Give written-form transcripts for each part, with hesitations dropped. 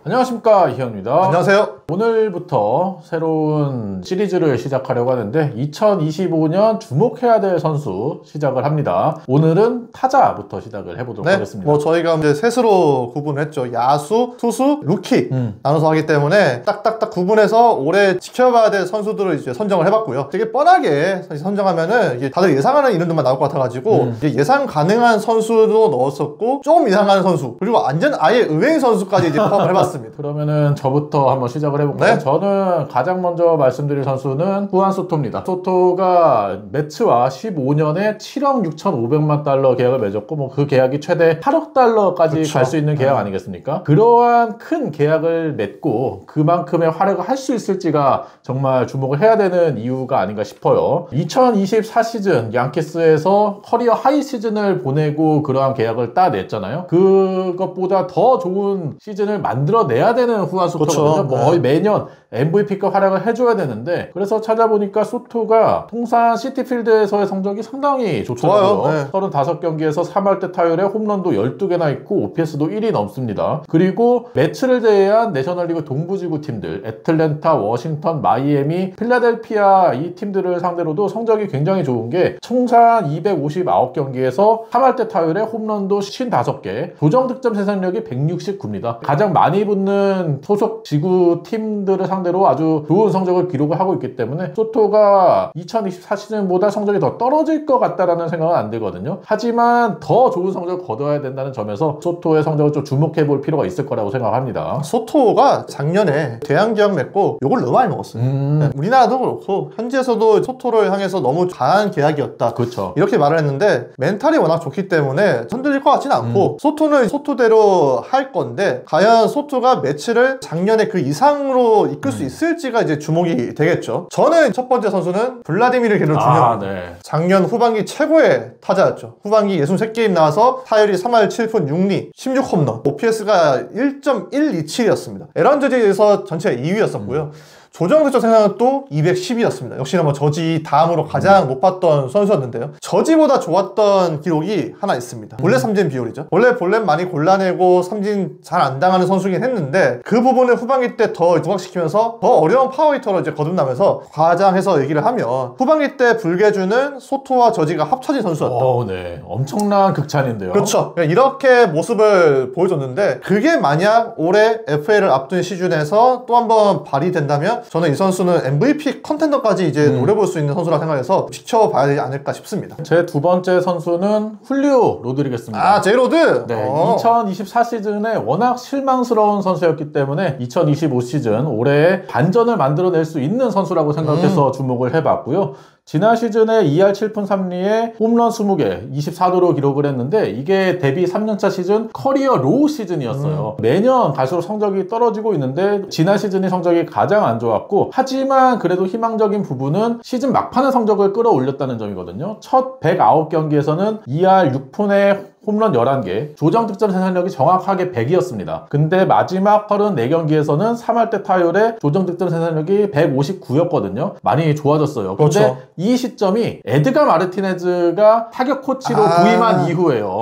안녕하십니까, 이현입니다. 안녕하세요. 오늘부터 새로운 시리즈를 시작하려고 하는데 2025년 주목해야 될 선수 시작을 합니다. 오늘은 타자부터 시작을 해보도록 하겠습니다. 저희가 이제 셋으로 구분했죠. 야수, 투수, 루키 나눠서 하기 때문에 딱딱딱 구분해서 올해 지켜봐야 될 선수들을 이제 선정을 해봤고요. 되게 뻔하게 선정하면은 이게 다들 예상하는 이름들만 나올 것 같아가지고 예상 가능한 선수도 넣었었고 좀 이상한 선수 그리고 완전 아예 의외인 선수까지 이제 포함을 해봤습니다. 그러면은 저부터 한번 시작을 해볼까요? 네? 저는 가장 먼저 말씀드릴 선수는 후안 소토입니다. 소토가 매츠와 15년에 7억 6,500만 달러 계약을 맺었고 뭐 그 계약이 최대 8억 달러까지 갈 수 있는 계약 아니겠습니까? 그러한 큰 계약을 맺고 그만큼의 활약을 할 수 있을지가 정말 주목을 해야 되는 이유가 아닌가 싶어요. 2024 시즌 양키스에서 커리어 하이 시즌을 보내고 그러한 계약을 따냈잖아요. 그것보다 더 좋은 시즌을 만들어내야 되는 후안 소토거든요. 뭐 거의 매년 MVP급 활약을 해줘야 되는데 그래서 찾아보니까 소토가 통산 시티필드에서의 성적이 상당히 좋더라고요. 35경기에서 3할대 타율에 홈런도 12개나 있고 OPS도 1이 넘습니다. 그리고 매치를 제외한 내셔널리그 동부지구 팀들 애틀랜타, 워싱턴, 마이애미, 필라델피아 이 팀들을 상대로도 성적이 굉장히 좋은 게 통산 259경기에서 3할대 타율에 홈런도 55개, 조정 득점 생산력이 169입니다. 가장 많이 붙는 소속 지구 팀들을 상대로 아주 좋은 성적을 기록을 하고 있기 때문에 소토가 2024 시즌보다 성적이 더 떨어질 것 같다라는 생각은 안 들거든요. 하지만 더 좋은 성적을 거둬야 된다는 점에서 소토의 성적을 좀 주목해 볼 필요가 있을 거라고 생각합니다. 소토가 작년에 대한계약 맺고 욕을 너무 많이 먹었어요. 우리나라도 그렇고 현지에서도 소토를 향해서 너무 강한 계약이었다. 그렇죠. 이렇게 말을 했는데 멘탈이 워낙 좋기 때문에 흔들릴 것 같지는 않고 소토는 소토대로 할 건데 과연 소토가 매치를 작년에 그 이상으로 이끌 수 있을지가 이제 주목이 되겠죠. 저는 첫 번째 선수는 블라디미르 게르 주니어. 작년 후반기 최고의 타자였죠. 후반기 63게임 나와서 타율이 3할 7푼 6리 16홈런 OPS가 1.127이었습니다. 에런저지에서 전체 2위였었고요. 조정 득점 생산도 210이었습니다. 역시나 뭐 저지 다음으로 가장 높았던 선수였는데요. 저지보다 좋았던 기록이 하나 있습니다. 볼넷 삼진 비율이죠. 원래 볼넷 많이 골라내고 삼진 잘 안 당하는 선수긴 했는데 그 부분을 후반기 때 더 부각시키면서 더 어려운 파워히터로 이제 거듭나면서 과장해서 얘기를 하면 후반기 때 불개주는 소토와 저지가 합쳐진 선수였다. 네. 엄청난 극찬인데요. 그렇죠. 이렇게 모습을 보여줬는데 그게 만약 올해 FA를 앞둔 시즌에서 또 한 번 발휘된다면 저는 이 선수는 MVP 컨텐더까지 이제 노려볼 수 있는 선수라 생각해서 지켜봐야 되지 않을까 싶습니다. 제 두 번째 선수는 훌리오 로드리게스입니다. 제이로드? 네, 2024 시즌에 워낙 실망스러운 선수였기 때문에 2025 시즌 올해 반전을 만들어낼 수 있는 선수라고 생각해서 주목을 해봤고요. 지난 시즌에 2할 7푼 3리에 홈런 20개, 24도로 기록을 했는데 이게 데뷔 3년차 시즌 커리어 로우 시즌이었어요. 매년 갈수록 성적이 떨어지고 있는데 지난 시즌이 성적이 가장 안 좋았고 하지만 그래도 희망적인 부분은 시즌 막판의 성적을 끌어올렸다는 점이거든요. 첫 109경기에서는 2할 6푼에 홈런 11개, 조정 득점 생산력이 정확하게 100이었습니다. 근데 마지막 34경기에서는 3할대 타율에 조정 득점 생산력이 159였거든요. 많이 좋아졌어요. 근데 이 시점이 에드가 마르티네즈가 타격 코치로 부임한 이후예요.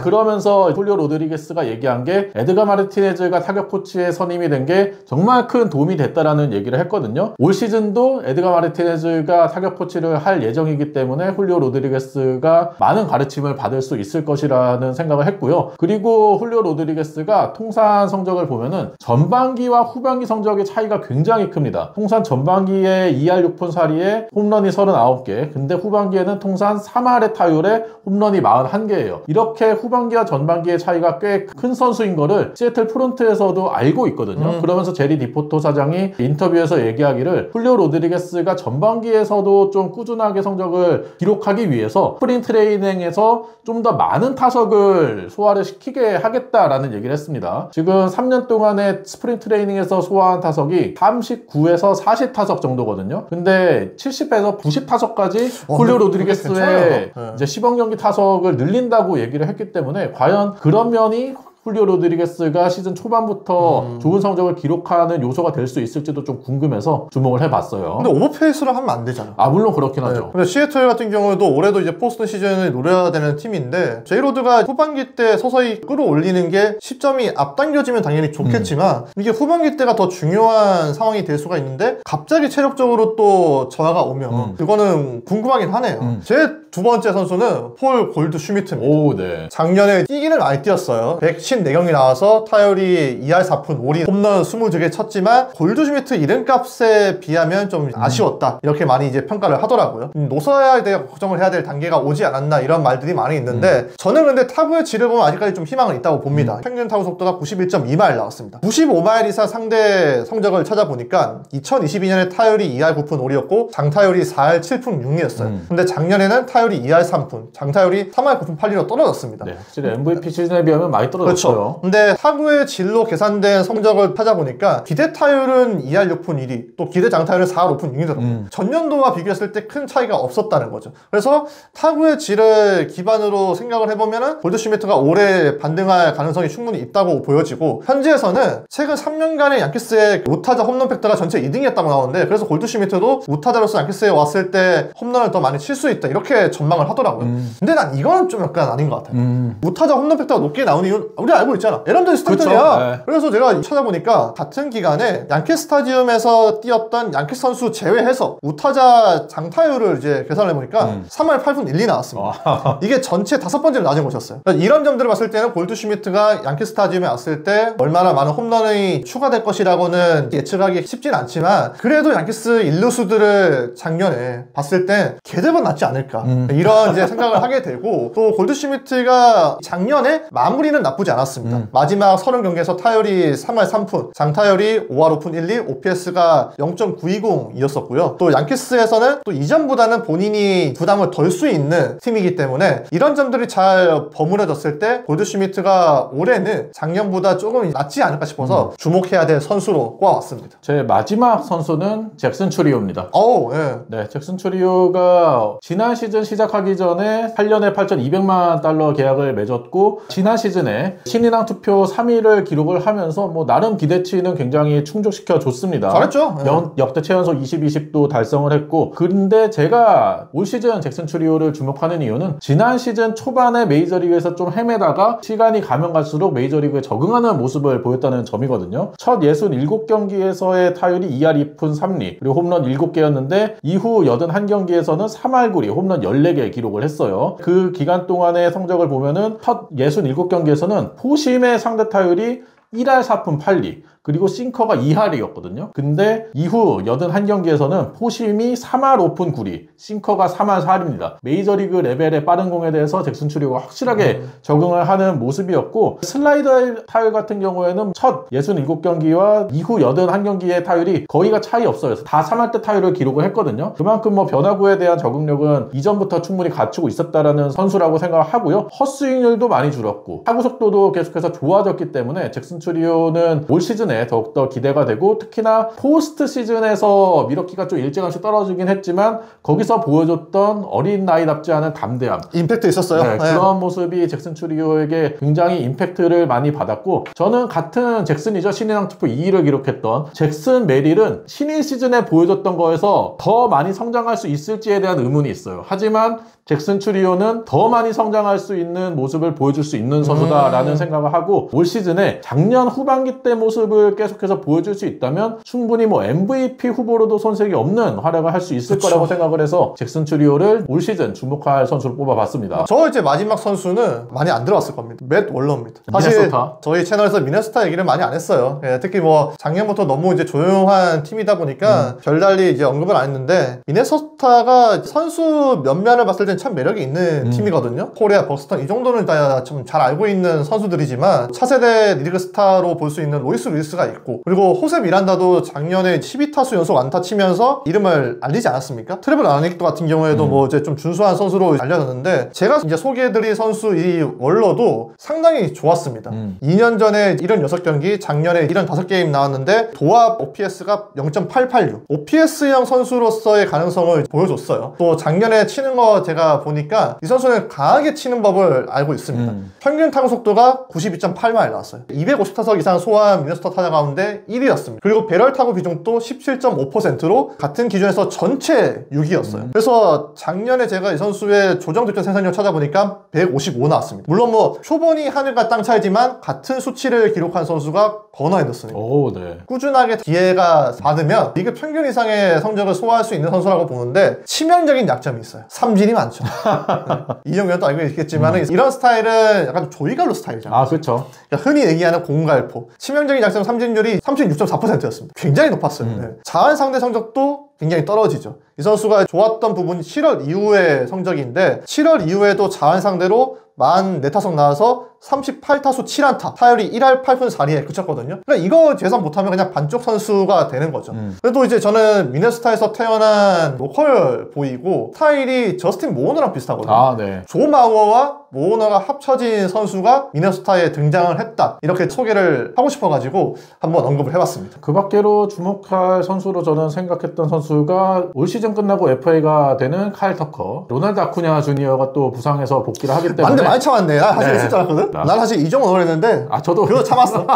그러면서 훌리오 로드리게스가 얘기한 게 에드가 마르티네즈가 타격 코치에 선임이 된 게 정말 큰 도움이 됐다라는 얘기를 했거든요. 올 시즌도 에드가 마르티네즈가 타격 코치를 할 예정이기 때문에 훌리오 로드리게스가 많은 가르침을 받을 수 있을 것이라는 생각을 했고요. 그리고 훌리오 로드리게스가 통산 성적을 보면은 전반기와 후반기 성적의 차이가 굉장히 큽니다. 통산 전반기에 2할 6푼 4리에 홈런이 39개, 근데 후반기에는 통산 3할의 타율에 홈런이 41개예요. 이렇게 후반기와 전반기의 차이가 꽤 큰 선수인 거를 시애틀 프론트에서도 알고 있거든요. 그러면서 제리 디포토 사장이 인터뷰에서 얘기하기를 훌리오 로드리게스가 전반기에서도 좀 꾸준하게 성적을 기록하기 위해서 스프링 트레이닝에서 좀 더 많은 타석을 소화를 시키게 하겠다라는 얘기를 했습니다. 지금 3년 동안의 스프링 트레이닝에서 소화한 타석이 39에서 40타석 정도거든요. 근데 70에서 90타석까지 훌리오 로드리게스의 이제 시범 경기 타석을 늘린다고 얘기를 했기 때문에 과연 그런 면이 훌리오 로드리게스가 시즌 초반부터 좋은 성적을 기록하는 요소가 될 수 있을지도 좀 궁금해서 주목을 해봤어요. 근데 오버페이스로 하면 안 되잖아. 아, 물론 그렇긴 하죠. 근데 시애틀 같은 경우에도 올해도 이제 포스트 시즌을 노려야 되는 팀인데 제이로드가 후반기 때 서서히 끌어올리는 게 시점이 앞당겨지면 당연히 좋겠지만 이게 후반기 때가 더 중요한 상황이 될 수가 있는데 갑자기 체력적으로 또 저하가 오면 그거는 궁금하긴 하네요. 제 두 번째 선수는 폴 골드슈미트입니다. 오, 네. 작년에 뛰기는 많이 뛰었어요. 114경기 나와서 타율이 2할 4푼 5리 홈런 22개 쳤지만 골드슈미트 이름값에 비하면 좀 아쉬웠다. 이렇게 많이 이제 평가를 하더라고요. 노서야 대해 걱정을 해야 될 단계가 오지 않았나 이런 말들이 많이 있는데 저는 근데 타구의 질을 보면 아직까지 좀 희망은 있다고 봅니다. 평균 타구 속도가 91.2마일 나왔습니다. 95마일 이상 상대 성적을 찾아보니까 2022년에 타율이 2할 9푼 5리였고 장타율이 4할 7푼 6리였어요. 근데 작년에는 타율이 2할 3푼, 장타율이 3할 9푼 8리로 떨어졌습니다. 네, 확실히 MVP 시즌에 비하면 많이 떨어졌어요. 그렇죠. 근데 타구의 질로 계산된 성적을 찾아보니까 기대 타율은 2할 6푼 1리, 또 기대 장타율은 4할 5푼 6리더라고요. 전년도와 비교했을 때 큰 차이가 없었다는 거죠. 그래서 타구의 질을 기반으로 생각을 해보면은 골드슈미트가 올해 반등할 가능성이 충분히 있다고 보여지고 현지에서는 최근 3년간의 양키스의 우타자 홈런 팩터가 전체 2등이었다고 나오는데 그래서 골드슈미트도 우타자로서 양키스에 왔을 때 홈런을 더 많이 칠 수 있다 이렇게 전망을 하더라고요. 근데 난 이거는 좀 약간 아닌 것 같아요. 우타자 홈런 팩터가 높게 나오는 이유는 우리 알고 있잖아. 에런드 스탠턴이야. 네. 그래서 제가 찾아보니까 같은 기간에 양키스 스타디움에서 뛰었던 양키스 선수 제외해서 우타자 장타율을 이제 계산을 해보니까 3할 8푼 1리 나왔습니다. 이게 전체 5번째로 낮은 곳이었어요. 그러니까 이런 점들을 봤을 때는 골드슈미트가 양키스 스타디움에 왔을 때 얼마나 많은 홈런이 추가될 것이라고는 예측하기 쉽진 않지만 그래도 양키스 일루수들을 작년에 봤을 때 걔들보다 낫지 않을까 이런 이제 생각을 하게 되고 또 골드슈미트가 작년에 마무리는 나쁘지 않았습니다. 마지막 30경기에서 타율이 3할 3푼, 장타율이 5할 5푼 1리, OPS가 0.920이었었고요. 또 양키스에서는 또 이전보다는 본인이 부담을 덜 수 있는 팀이기 때문에 이런 점들이 잘 버무려졌을 때 골드슈미트가 올해는 작년보다 조금 낫지 않을까 싶어서 주목해야 될 선수로 꼽아왔습니다. 제 마지막 선수는 잭슨 추리오입니다. 예. 네, 잭슨 추리오가 지난 시즌 시작하기 전에 8년에 8,200만 달러 계약을 맺었고 지난 시즌에 신인왕 투표 3위를 기록을 하면서 뭐 나름 기대치는 굉장히 충족시켜 줬습니다. 잘했죠. 역대 최연소 20-20도 달성을 했고 근데 제가 올 시즌 잭슨 추리오를 주목하는 이유는 지난 시즌 초반에 메이저리그에서 좀 헤매다가 시간이 가면 갈수록 메이저리그에 적응하는 모습을 보였다는 점이거든요. 첫 67경기에서의 타율이 2할 2푼 3리 그리고 홈런 7개였는데 이후 81경기에서는 3할 9리 홈런 14개 기록을 했어요. 그 기간 동안의 성적을 보면은 첫 67경기에서는 포심의 상대 타율이 1할 4푼 8리 그리고 싱커가 2할이었거든요. 근데 이후 81경기에서는 포심이 3할 5푼 9리, 싱커가 3할 4할입니다. 메이저리그 레벨의 빠른 공에 대해서 잭슨 추리오가 확실하게 적응을 하는 모습이었고 슬라이더 타율 같은 경우에는 첫 67경기와 이후 81경기의 타율이 거의가 차이 없어요. 다 3할대 타율을 기록을 했거든요. 그만큼 뭐 변화구에 대한 적응력은 이전부터 충분히 갖추고 있었다라는 선수라고 생각을 하고요. 헛스윙률도 많이 줄었고 타구 속도도 계속해서 좋아졌기 때문에 잭슨 추리오는 올 시즌에 더욱더 기대가 되고 특히나 포스트 시즌에서 미러키가 좀 일찌감치 떨어지긴 했지만 거기서 보여줬던 어린 나이답지 않은 담대함 임팩트 있었어요. 네, 그런 모습이 잭슨 추리오에게 굉장히 임팩트를 많이 받았고 저는 같은 잭슨이죠. 신인왕 투표 2위를 기록했던 잭슨 메릴은 신인 시즌에 보여줬던 거에서 더 많이 성장할 수 있을지에 대한 의문이 있어요. 하지만 잭슨 추리오는 더 많이 성장할 수 있는 모습을 보여줄 수 있는 선수다라는 생각을 하고 올 시즌에 작년 후반기 때 모습을 계속해서 보여줄 수 있다면 충분히 뭐 MVP 후보로도 손색이 없는 활약을 할 수 있을 거라고 생각을 해서 잭슨 추리오를 올 시즌 주목할 선수로 뽑아봤습니다. 저 이제 마지막 선수는 많이 안 들어왔을 겁니다. 맷 월러입니다. 사실 미네소타? 저희 채널에서 미네소타 얘기를 많이 안 했어요. 예, 특히 뭐 작년부터 너무 이제 조용한 팀이다 보니까 별달리 이제 언급을 안 했는데 미네소타가 선수 면면을 봤을 땐 참 매력이 있는 팀이거든요. 코리아, 버스턴 이 정도는 다 좀 잘 알고 있는 선수들이지만 차세대 리그 올스타로 볼 수 있는 로이스 루이스가 있고, 그리고 호세 미란다도 작년에 12타수 연속 안타 치면서 이름을 알리지 않았습니까? 트래블 아닉도 같은 경우에도 뭐 이제 좀 준수한 선수로 알려졌는데, 제가 이제 소개해드릴 선수 이 월러도 상당히 좋았습니다. 2년 전에 76경기, 작년에 75게임 나왔는데 도합 OPS가 0.886, OPS형 선수로서의 가능성을 보여줬어요. 또 작년에 치는 거 제가 보니까 이 선수는 강하게 치는 법을 알고 있습니다. 평균 타구 속도가 92.8마일 나왔어요. 250타석 이상 소화한 미네소타 타자 가운데 1위였습니다. 그리고 배럴 타구 비중도 17.5%로 같은 기준에서 전체 6위였어요. 그래서 작년에 제가 이 선수의 조정 득점 생산력 찾아보니까 155 나왔습니다. 물론 뭐 표본이 하늘과 땅 차이지만 같은 수치를 기록한 선수가 버너 앤더슨입니다. 오, 네. 꾸준하게 기회가 받으면 리그 평균 이상의 성적을 소화할 수 있는 선수라고 보는데, 치명적인 약점이 있어요. 삼진이 많죠. 네. 이정현 또 알고 있겠지만 이런 스타일은 약간 조이갈로 스타일이잖아요. 아, 그렇죠. 그러니까 흔히 얘기하는 공갈포. 치명적인 약점 삼진율이 36.4%였습니다. 굉장히 높았어요. 네. 자한 상대 성적도 굉장히 떨어지죠. 이 선수가 좋았던 부분이 7월 이후의 성적인데, 7월 이후에도 자한 상대로 44타석 나와서 38타수 7안타, 타율이 1할 8푼 4리에 그쳤거든요. 그러니까 이거 계산 못하면 그냥 반쪽 선수가 되는 거죠. 그래도 이제 저는 미네소타에서 태어난 로컬 보이고 스타일이 저스틴 모어너랑 비슷하거든요. 아, 네. 조 마우어와 모어너가 합쳐진 선수가 미네소타에 등장을 했다, 이렇게 소개를 하고 싶어가지고 한번 언급을 해봤습니다. 그 밖으로 주목할 선수로 저는 생각했던 선수가 올 시즌 끝나고 FA가 되는 카일 터커, 로날드 아쿠냐 주니어가 또 부상해서 복귀를 하기 때문에. 맞는데 많이 참았네. 나 사실 네. 있을 줄 알았거든. 난 사실 이정원을 했는데 아, 저도 그거 참았어.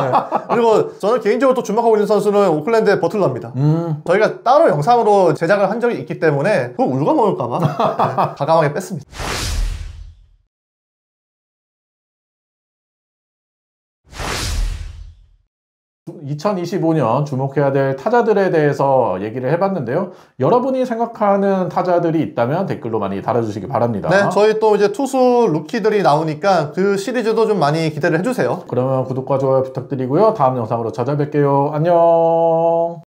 그리고 저는 개인적으로 또 주목하고 있는 선수는 오클랜드의 버틀러입니다. 저희가 따로 영상으로 제작을 한 적이 있기 때문에 그거 울고 먹을까봐 네, 과감하게 뺐습니다. 2025년 주목해야 될 타자들에 대해서 얘기를 해봤는데요. 여러분이 생각하는 타자들이 있다면 댓글로 많이 달아주시기 바랍니다. 네, 저희 또 이제 투수 루키들이 나오니까 그 시리즈도 좀 많이 기대를 해주세요. 그러면 구독과 좋아요 부탁드리고요. 다음 영상으로 찾아뵐게요. 안녕.